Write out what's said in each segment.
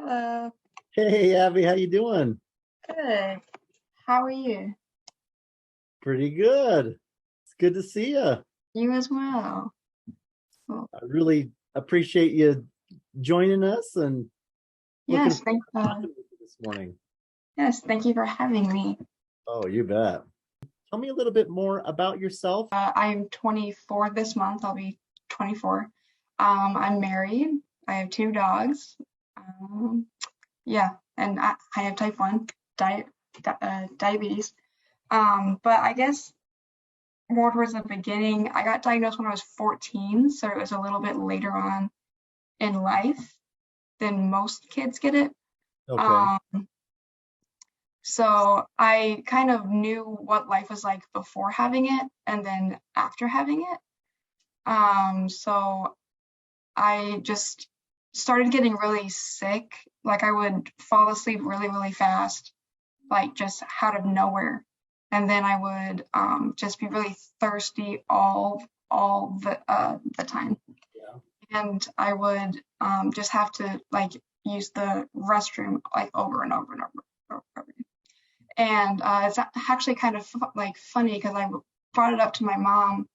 Hello. Hey Abby, how you doing? Good. How are you? Pretty good. It's good to see you. You as well. Cool. I really appreciate you joining us and looking Yes, forward thank to talking with you this morning. yes, thank you for having me. Oh, you bet. Tell me a little bit more about yourself. I'm 24 this month. I'll be 24. I'm married. I have two dogs. Um, yeah, and I have type 1 diabetes. But I guess more towards the beginning, I got diagnosed when I was 14, so it was a little bit later on in life than most kids get it. Okay. Um, So I kind of knew what life was like before having it and then after having it. So I just started getting really sick. Like I would fall asleep really, really fast, like just out of nowhere. And then I would just be really thirsty all the time. Yeah. And I would just have to like use the restroom like over and over and over. And it's actually kind of like funny because I brought it up to my mom,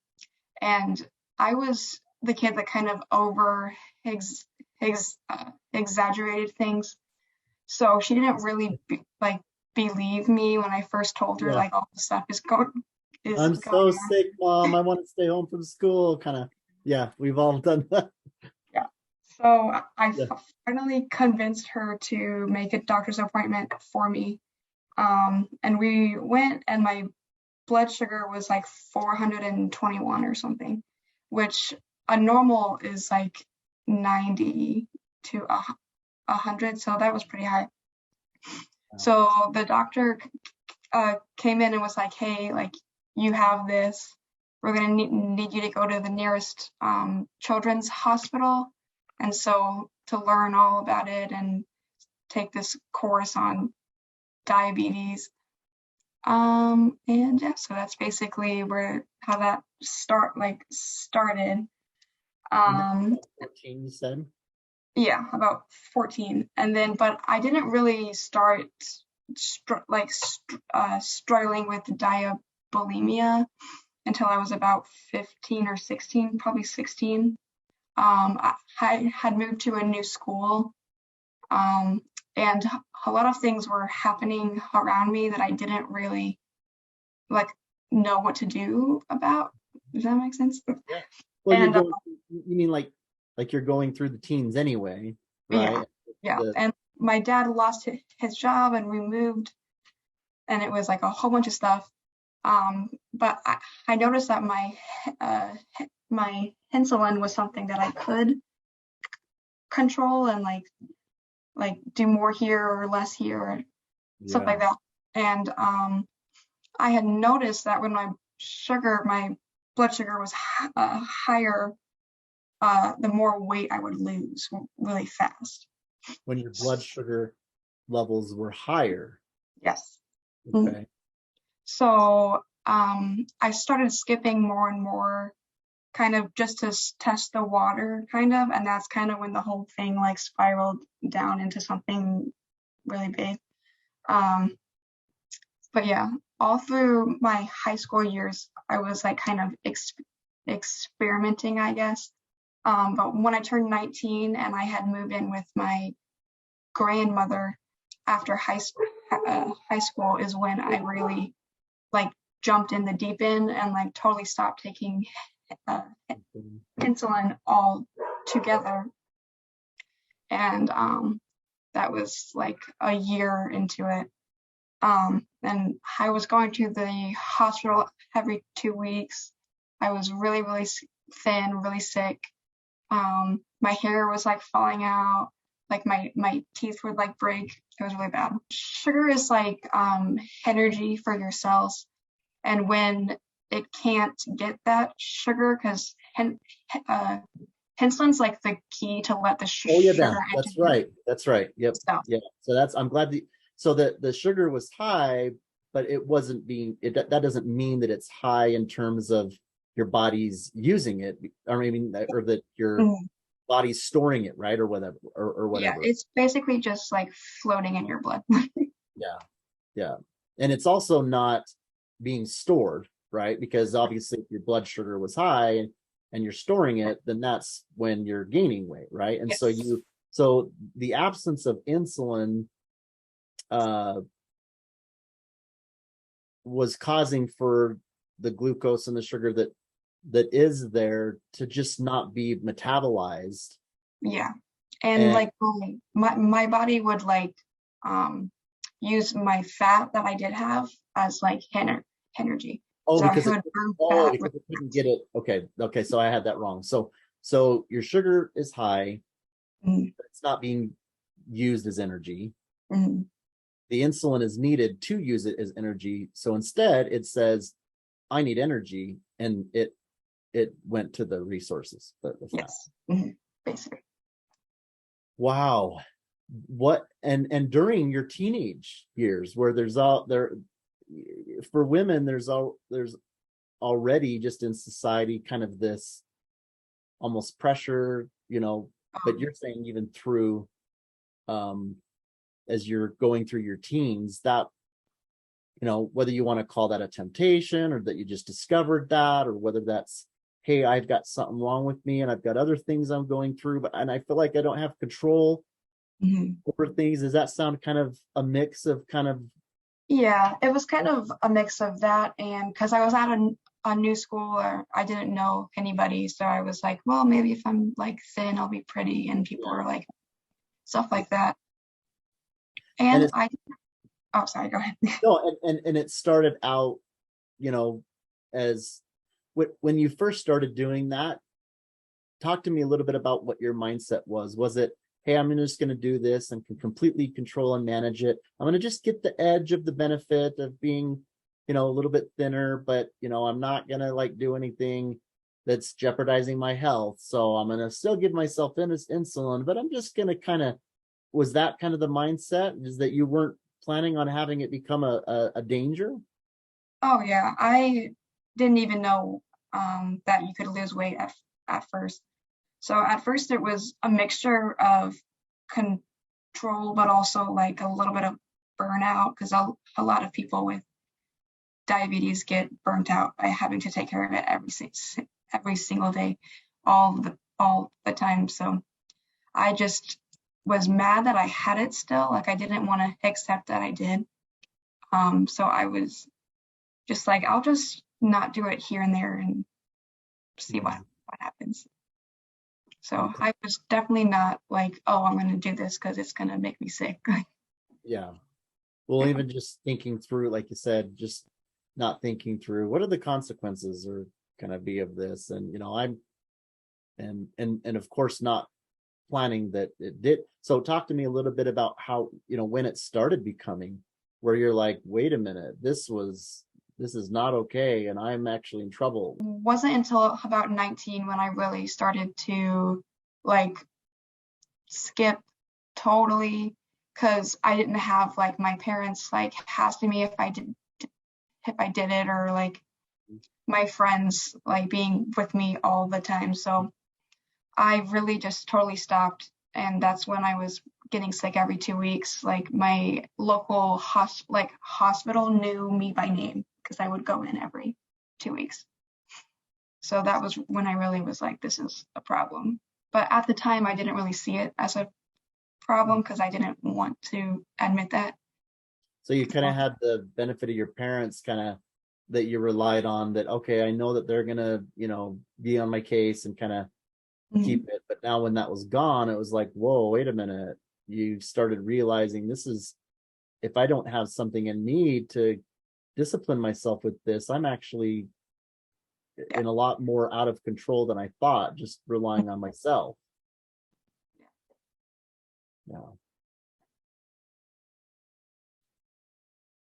and I was the kid that kind of over exaggerated things. So she didn't really believe me when I first told her Yeah. like all the stuff is I'm going so on. sick, Mom. I want to stay home from school. Kind of. Yeah, we've all done that. Yeah. So I Yeah. finally convinced her to make a doctor's appointment for me. And we went, and my blood sugar was like 421 or something, which a normal is like 90 to 100. So that was pretty high. Wow. So the doctor came in and was like, hey, like you have this. We're going to need you to go to the nearest children's hospital. And so to learn all about it and take this course on diabetes. And yeah, so that's basically where how that started. And that's Um, 14, you said? yeah, about 14. And then, but I didn't really start struggling with diabulimia until I was about 15 or 16, probably 16. I had moved to a new school, um, and a lot of things were happening around me that I didn't really like know what to do about. Does that make sense? Yeah. Well, And you mean like you're going through the teens anyway, yeah, right? yeah. The, And my dad lost his job, and we moved, and it was like a whole bunch of stuff. But I noticed that uh, my insulin was something that I could control and like do more here or less here or stuff yeah. like that. And I had noticed that when my blood sugar was higher, the more weight I would lose really fast. When your blood sugar levels were higher. Yes. Mm. Okay. So I started skipping more and more, kind of just to test the water, kind of, and that's kind of when the whole thing like spiraled down into something really big. Um, but yeah, all through my high school years, I was like kind of experimenting, I guess. But when I turned 19 and I had moved in with my grandmother after high school is when I really like jumped in the deep end and like totally stopped taking uh, insulin all together. And that was like a year into it. And I was going to the hospital every 2 weeks. I was really, really thin, really sick. My hair was like falling out, like my teeth would like break. It was really bad. Sugar is like energy for your cells, and when it can't get that sugar, because uh, insulin's like the key to let the Oh yeah, sugar into that's your right. That's right. Yep. cell. Yeah. So I'm glad so the sugar was high, but it wasn't that doesn't mean that it's high in terms of your body's using it. I mean, or that you're Mm. body's storing it, right? Or whatever, or Yeah, whatever. it's basically just like floating in your blood. Yeah. Yeah. And it's also not being stored, right? Because obviously if your blood sugar was high and you're storing it, then that's when you're gaining weight, right? And so Yes. so the absence of insulin uh was causing for the glucose and the sugar that is there to just not be metabolized. Yeah. And And like my body would like um use my fat that I did have as like energy. oh, So I would burn fat because with it couldn't get it. Okay, so I had that wrong. So your sugar is high, mm, but it's not being used as energy. mm, The insulin is needed to use it as energy. So instead it says, I need energy, and it went to the resources, the fat. yes. Basically. Wow. What and during your teenage years where there's all there for women, there's already just in society kind of this almost pressure, but Um, you're saying even through um as you're going through your teens, that whether you want to call that a temptation or that you just discovered that, or whether that's, hey, I've got something wrong with me and I've got other things I'm going through, and I feel like I don't have control mhm. over things. Does that sound kind of a mix of kind of? Yeah, it was kind of a mix of that, and because I was at a new school or I didn't know anybody, so I was like, well, maybe if I'm like thin, I'll be pretty, and people Yeah. were like stuff like that. And And it's oh, sorry, go ahead. no, and it started out, you know, as when you first started doing that. Talk to me a little bit about what your mindset was. Was it, hey, I'm just going to do this and can completely control and manage it. I'm going to just get the edge of the benefit of being, a little bit thinner, but I'm not going to like do anything that's jeopardizing my health. So I'm going to still give myself insulin, but I'm just going to kind of, was that kind of the mindset? Is that you weren't planning on having it become a danger? Oh yeah, I didn't even know that you could lose weight at first. So at first it was a mixture of control, but also like a little bit of burnout because a lot of people with diabetes get burnt out by having to take care of it every single day, all the time. So I just was mad that I had it still. Like I didn't want to accept that I did. So I was just like, I'll just not do it here and there and see Mhm. what happens. So Okay. I was definitely not like, oh, I'm going to do this because it's going to make me sick. Yeah. Well, Yeah. even just thinking through, like you said, just not thinking through what are the consequences or going to be of this, and I'm and of course not planning that it did. So talk to me a little bit about how when it started becoming, where you're like, wait a minute, this is not okay, and I'm actually in trouble. Wasn't until about 19 when I really started to like skip totally because I didn't have like my parents like asking me if I did it or like my friends like being with me all the time. So I really just totally stopped. And that's when I was getting sick every 2 weeks. Like my local hospital knew me by name because I would go in every 2 weeks. So that was when I really was like, this is a problem. But at the time, I didn't really see it as a problem because I didn't want to admit that. So you kind of had the benefit of your parents kind of that you relied on, that okay, I know that they're gonna be on my case and kind of Mhm. keep it. But now when that was gone, it was like, whoa, wait a minute. You started realizing this is, if I don't have something in me to discipline myself with this, I'm actually Yeah. in a lot more out of control than I thought, just relying on myself. Yeah.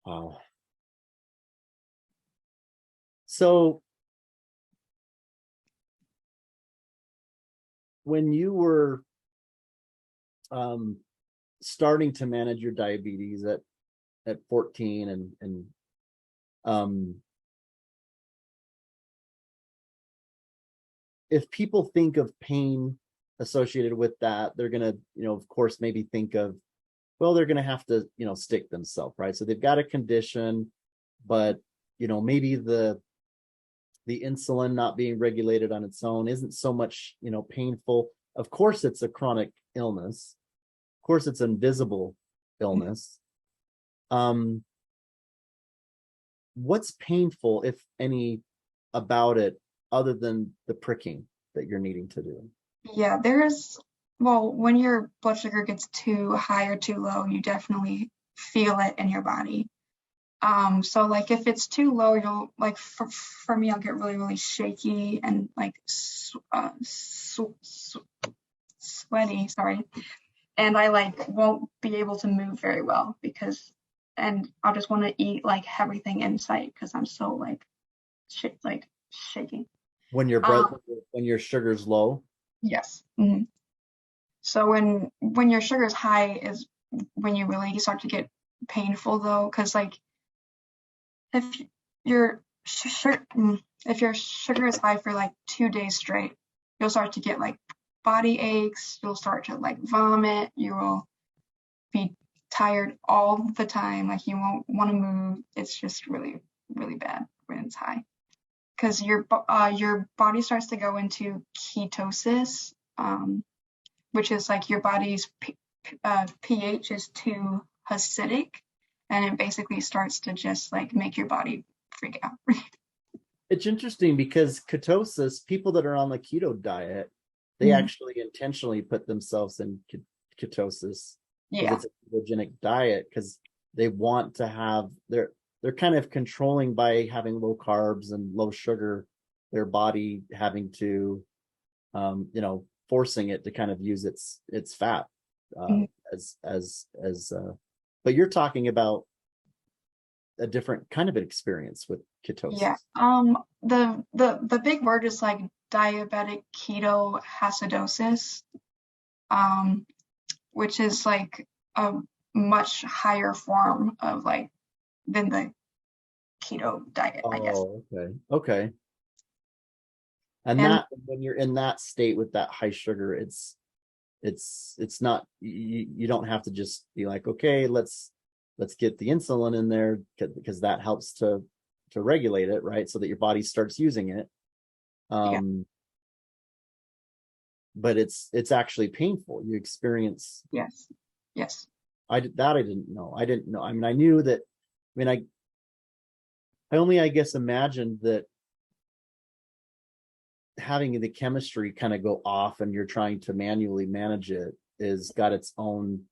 Wow. So when you were um, starting to manage your diabetes at 14, and um, if people think of pain associated with that, they're going to, of course, maybe think of, well, they're going to have to, stick themselves, right? So they've got a condition, but, maybe the insulin not being regulated on its own isn't so much, painful. Of course, it's a chronic illness. Of course, it's an invisible illness. What's painful, if any, about it other than the pricking that you're needing to do? Yeah, well, when your blood sugar gets too high or too low, you definitely feel it in your body. So like if it's too low, you'll like for me, I'll get really, really shaky and like sweaty, sorry. And I like won't be able to move very well and I'll just want to eat like everything in sight because I'm so like shaking. When your breath, Um, when your sugar's low? yes. So when your sugar is high is when you really start to get painful though, because like if your if your sugar is high for like 2 days straight, you'll start to get like body aches, you'll start to like vomit, you will be tired all the time, like you won't want to move. It's just really, really bad when it's high. Because your body starts to go into ketosis, which is like your body's pH is too acidic, and it basically starts to just like make your body freak out. It's interesting because ketosis, people that are on the keto diet, they Mhm. actually intentionally put themselves in ketosis because Yeah. it's a ketogenic diet, because they want to have they're kind of controlling by having low carbs and low sugar, their body having to forcing it to kind of use its fat Mhm. as but you're talking about a different kind of an experience with Yeah. ketosis. The big word is like diabetic ketoacidosis, um, which is like a much higher form of like than the keto diet, I guess. Oh, okay. And And that, when you're in that state with that high sugar, it's not, you don't have to just be like, okay, let's get the insulin in there, because that helps to regulate it, right? So that your body starts using it. yeah, Um, but it's actually painful. You experience, yes, yes. I didn't know. I didn't know. I mean, I knew that. I mean, I only, I guess, imagined that having the chemistry kind of go off and you're trying to manually manage it is got its own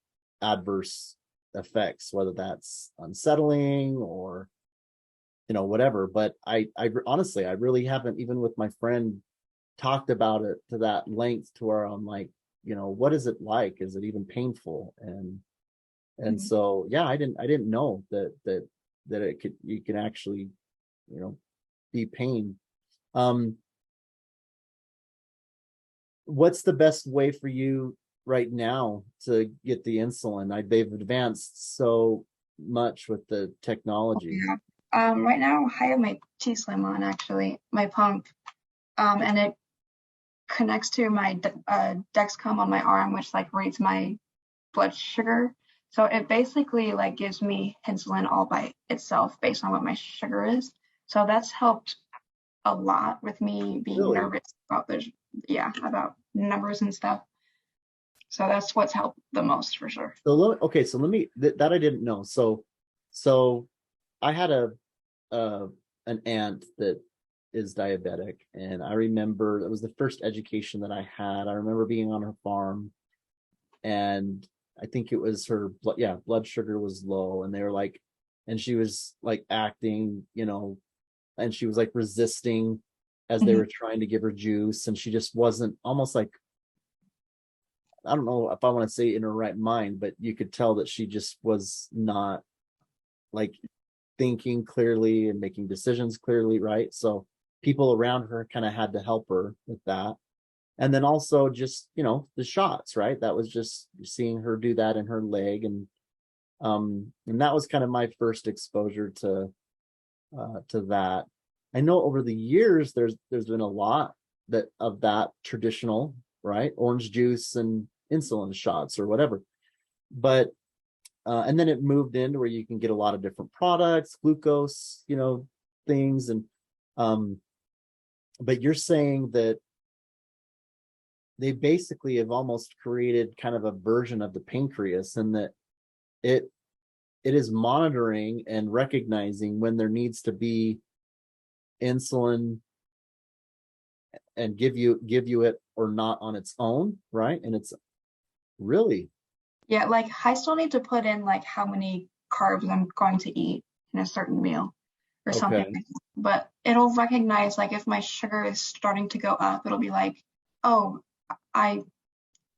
adverse effects, whether that's unsettling or whatever. But I honestly, I really haven't, even with my friend, talked about it to that length to where I'm like, what is it like? Is it even painful? And Mhm. so yeah, I didn't know that it could, you can actually, be pain. um what's the best way for you right now to get the insulin? They've advanced so much with the technology. Yeah. Right now I have my T-Slim on actually, my pump, and it connects to my Dexcom on my arm, which like reads my blood sugar. So it basically like gives me insulin all by itself based on what my sugar is. So that's helped a lot with me being Really? nervous about about numbers and stuff. So that's what's helped the most for sure. So okay, so let me, that I didn't know. So I had uh an aunt that is diabetic, and I remember that was the first education that I had. I remember being on her farm, and I think it was her blood, yeah, blood sugar was low, and they were like, and she was like acting, and she was like resisting as they Mhm. were trying to give her juice, and she just wasn't, almost like, I don't know if I want to say in her right mind, but you could tell that she just was not like thinking clearly and making decisions clearly, right? So people around her kind of had to help her with that. And then also just, the shots, right? That was just seeing her do that in her leg. And that was kind of my first exposure to that. I know over the years there's been a lot that of that traditional right? Orange juice and insulin shots or whatever. But and then it moved into where you can get a lot of different products, glucose, things. And but you're saying that they basically have almost created kind of a version of the pancreas, and that it is monitoring and recognizing when there needs to be insulin and give you it or not on its own, right? And it's really Yeah, like I still need to put in like how many carbs I'm going to eat in a certain meal or something okay. like that. But it'll recognize like if my sugar is starting to go up, it'll be like, oh, I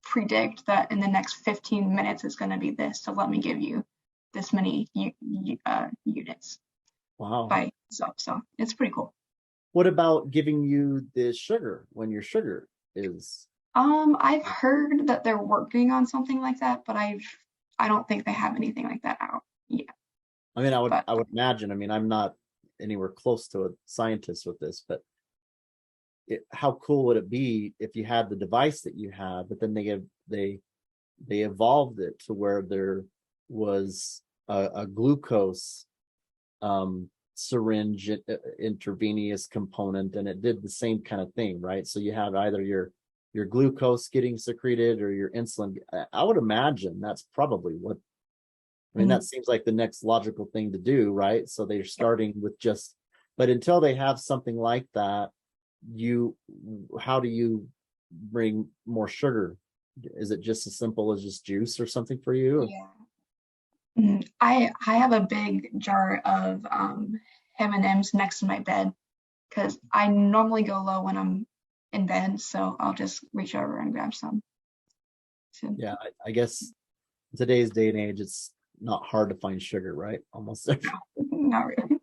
predict that in the next 15 minutes it's going to be this. So let me give you this many units Wow. by so it's pretty cool. What about giving you the sugar when your sugar is I've heard that they're working on something like that, but I don't think they have anything like that out yet. I mean, But I would imagine. I mean, I'm not anywhere close to a scientist with this, but how cool would it be if you had the device that you had, but then they evolved it to where there was a glucose syringe intravenous component, and it did the same kind of thing, right? So you have either your glucose getting secreted or your insulin. I would imagine that's probably what. I mean, mhm, that seems like the next logical thing to do, right? So they're starting with just, but until they have something like that, how do you bring more sugar? Is it just as simple as just juice or something for you? yeah. I have a big jar of M&Ms next to my bed because I normally go low when I'm in bed, so I'll just reach over and grab some. So, Yeah, I guess in today's day and age, it's not hard to find sugar, right? Almost every. no, not really.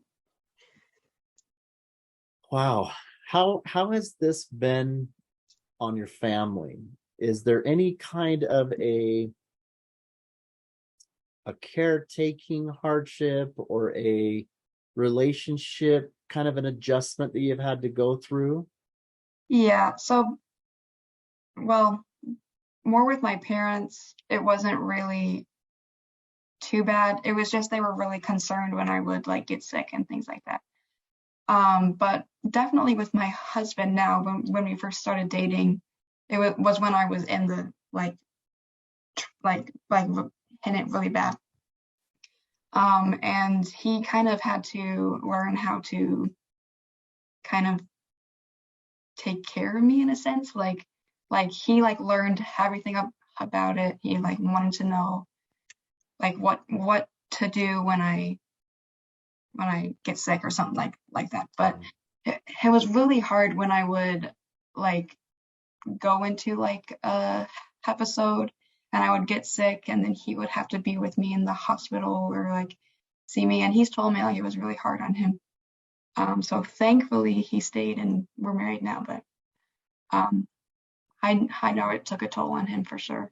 Wow. How has this been on your family? Is there any kind of a caretaking hardship or a relationship kind of an adjustment that you've had to go through? Yeah, so well, more with my parents, it wasn't really too bad. It was just they were really concerned when I would like get sick and things like that. But definitely with my husband now, when we first started dating, was when I was in the like in it really bad. And he kind of had to learn how to kind of take care of me in a sense. Like he like learned everything about it. He like wanted to know like what to do when I get sick or something like that. But it was really hard when I would like go into like a episode and I would get sick and then he would have to be with me in the hospital or like see me. And he's told me like it was really hard on him. So thankfully he stayed and we're married now, but um, I know it took a toll on him for sure.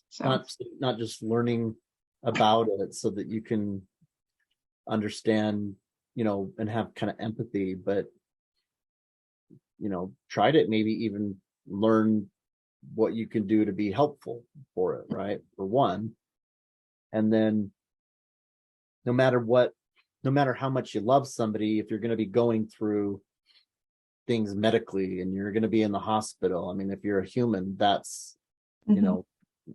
So Not just learning about it so that you can understand, and have kind of empathy, but try to maybe even learn what you can do to be helpful for it, right? For one. And then no matter what, no matter how much you love somebody, if you're going to be going through things medically and you're going to be in the hospital, I mean, if you're a human, that's, mhm,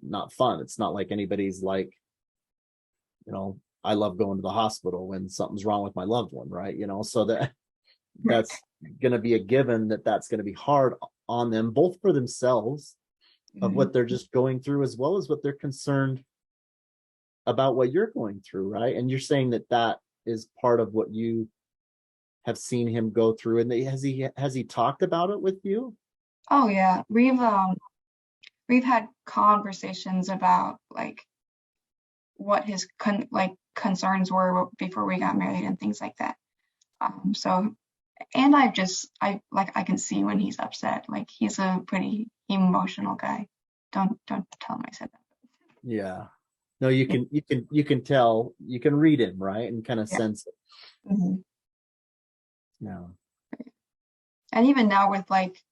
not fun. It's not like anybody's like, I love going to the hospital when something's wrong with my loved one, right? So right. that's going to be a given that that's going to be hard on them, both for themselves of Mhm. what they're just going through, as well as what they're concerned about what you're going through, right? And you're saying that that is part of what you have seen him go through, and has he talked about it with you? Oh yeah, we've had conversations about like what his concerns were before we got married and things like that. So and I can see when he's upset. Like he's a pretty emotional guy. Don't tell him I said that. Yeah. No, you can tell, you can read him, right? And kind of Yeah. sense it. Hmm. Yeah. And even now with like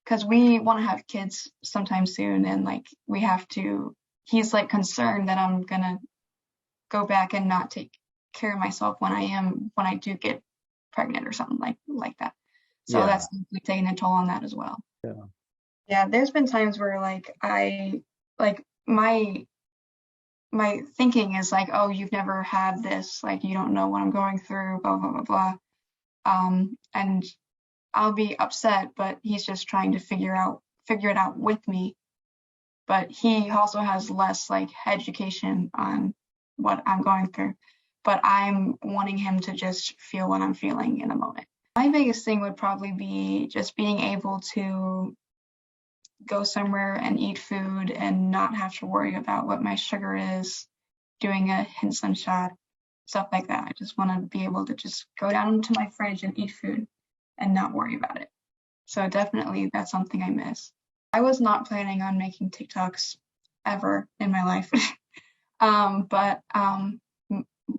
because we want to have kids sometime soon, and like we have to. He's like concerned that I'm gonna go back and not take care of myself when I do get pregnant or something like that. So Yeah. that's taking a toll on that as well. Yeah. Yeah, there's been times where like I like my thinking is like, oh, you've never had this, like you don't know what I'm going through, blah blah blah blah. And I'll be upset, but he's just trying to figure it out with me. But he also has less like education on what I'm going through. But I'm wanting him to just feel what I'm feeling in the moment. My biggest thing would probably be just being able to go somewhere and eat food and not have to worry about what my sugar is, doing a insulin shot, stuff like that. I just want to be able to just go down into my fridge and eat food and not worry about it. So definitely that's something I miss. I was not planning on making TikToks ever in my life. But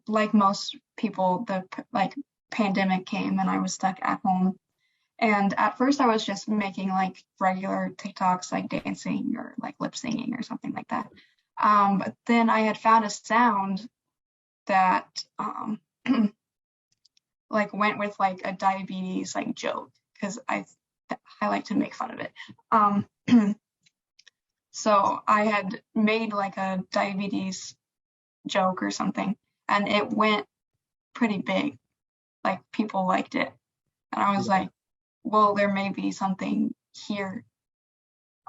like most people, the like pandemic came and I was stuck at home. And at first I was just making like regular TikToks, like dancing or like lip singing or something like that. But then I had found a sound that like went with like a diabetes like joke because I like to make fun of it. So I had made like a diabetes joke or something, and it went pretty big. Like people liked it, and I was Yeah. like, well, there may be something here.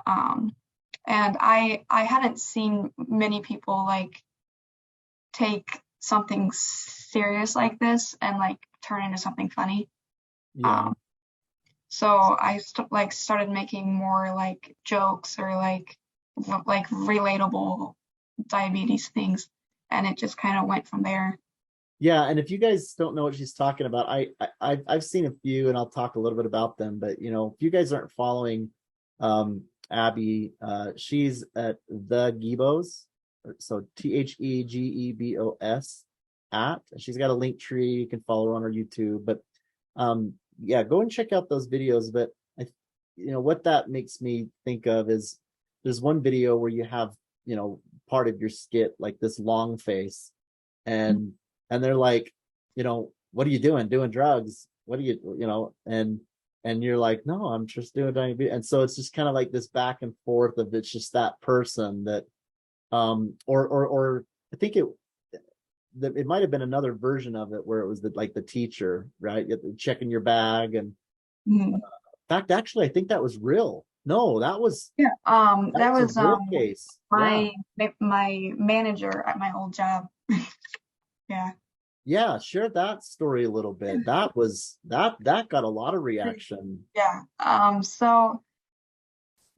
And I hadn't seen many people like take something serious like this and like turn into something funny. Yeah. Um, so I started making more like jokes or like relatable diabetes things, and it just kind of went from there. Yeah, and if you guys don't know what she's talking about, I've seen a few, and I'll talk a little bit about them. But if you guys aren't following Abby, she's at the Gebos, so TheGebos at. She's got a link tree. You can follow her on her YouTube. But yeah, go and check out those videos. But what that makes me think of is there's one video where you have part of your skit like this long face, and they're like, what are you doing? Doing drugs? What are and you're like, no, I'm just doing diabetes. And so it's just kind of like this back and forth of it's just that person that, or I think it might have been another version of it where it was like the teacher, right? Checking your bag. And Mhm. in fact, actually, I think that was real. No, that was, Yeah, that that was a was real case. Yeah. my manager at my old job. Yeah. Yeah, share that story a little bit. That was that got a lot of reaction. Yeah. So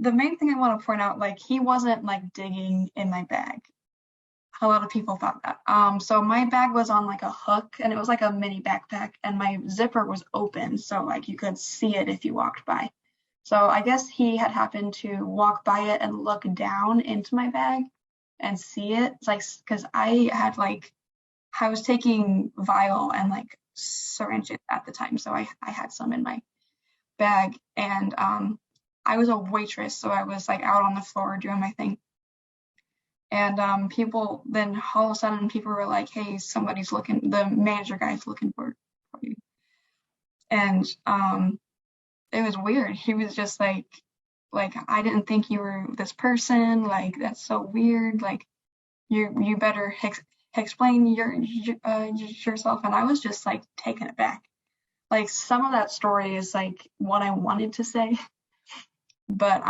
the main thing I want to point out, like he wasn't like digging in my bag. A lot of people thought that. So my bag was on like a hook and it was like a mini backpack and my zipper was open, so like you could see it if you walked by. So I guess he had happened to walk by it and look down into my bag and see it. It's like because I was taking vial and like syringes at the time, so I had some in my bag, and I was a waitress, so I was like out on the floor doing my thing, and people then all of a sudden people were like, "Hey, somebody's looking. The manager guy's looking for you," and it was weird. He was just like I didn't think you were this person. Like that's so weird. Like you better explain yourself. And I was just like taken aback. Like some of that story is like what I wanted to say, but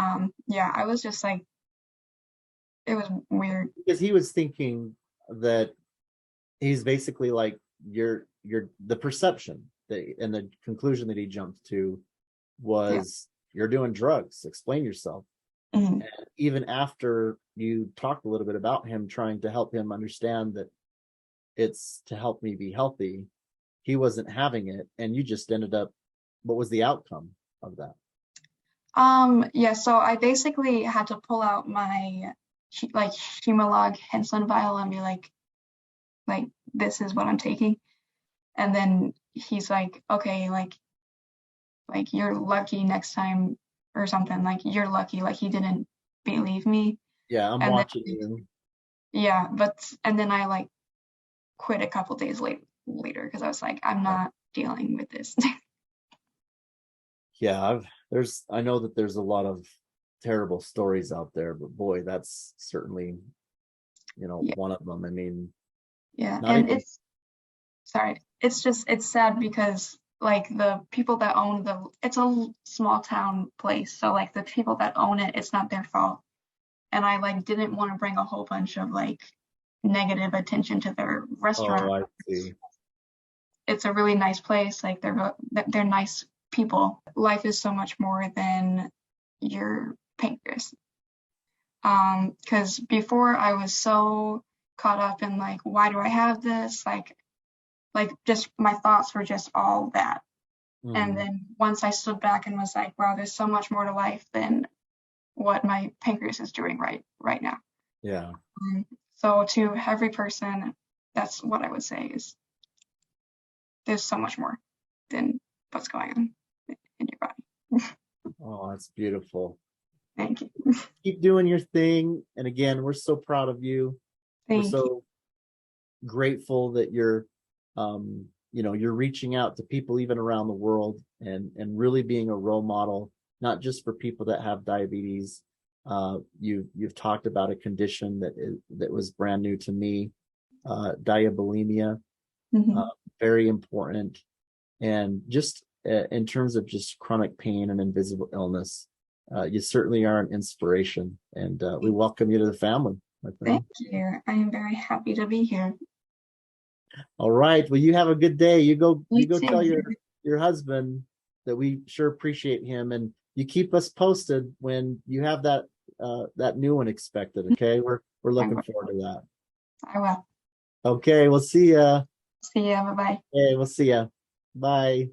yeah, I was just like it was weird. Because he was thinking that he's basically like you're the perception that, and the conclusion that he jumped to Yeah. was you're doing drugs, explain yourself. Mhm. And even after you talked a little bit about him trying to help him understand that it's to help me be healthy, he wasn't having it, and you just ended up, what was the outcome of that? Yeah, so I basically had to pull out my like Humalog insulin vial and be like this is what I'm taking. And then he's like, okay, like you're lucky next time or something, like, you're lucky, like, he didn't believe me. Yeah, I'm And then, watching you. yeah, and then I like quit a couple days later because I was like, I'm Yeah, not dealing with this. yeah. I know that there's a lot of terrible stories out there, but boy, that's certainly, Yeah, one of them. I mean, yeah. not And even. it's sad because like the people that own it's a small town place, so like the people that own it, it's not their fault. And I like didn't want to bring a whole bunch of like negative attention to their Oh, restaurant. I see. It's a really nice place. Like they're nice people. Life is so much more than your pancreas. Because before I was so caught up in like, why do I have this? Like just my thoughts were just all that. And Mhm. then once I stood back and was like, wow, there's so much more to life than what my pancreas is doing right now. Yeah. Um, so to every person, that's what I would say is there's so much more than what's going on in your body. Oh, that's beautiful. Thank you. Keep doing your thing. And again, we're so proud of you. We're Thank you. so grateful that you're reaching out to people even around the world and really being a role model, not just for people that have diabetes. You've talked about a condition that was brand new to me, diabulimia, uh, Hmm. very important. And just in terms of just chronic pain and invisible illness, you certainly are an inspiration, and we welcome you to the family, my Thank friend. you. I am very happy to be here. All right. Well, you have a good day. You You go too. tell your husband that we sure appreciate him, and you keep us posted when you have that new one expected. Okay. We're I looking will. forward to that. I will. Okay, we'll see ya. See ya. Bye bye. Hey, we'll see ya. Bye.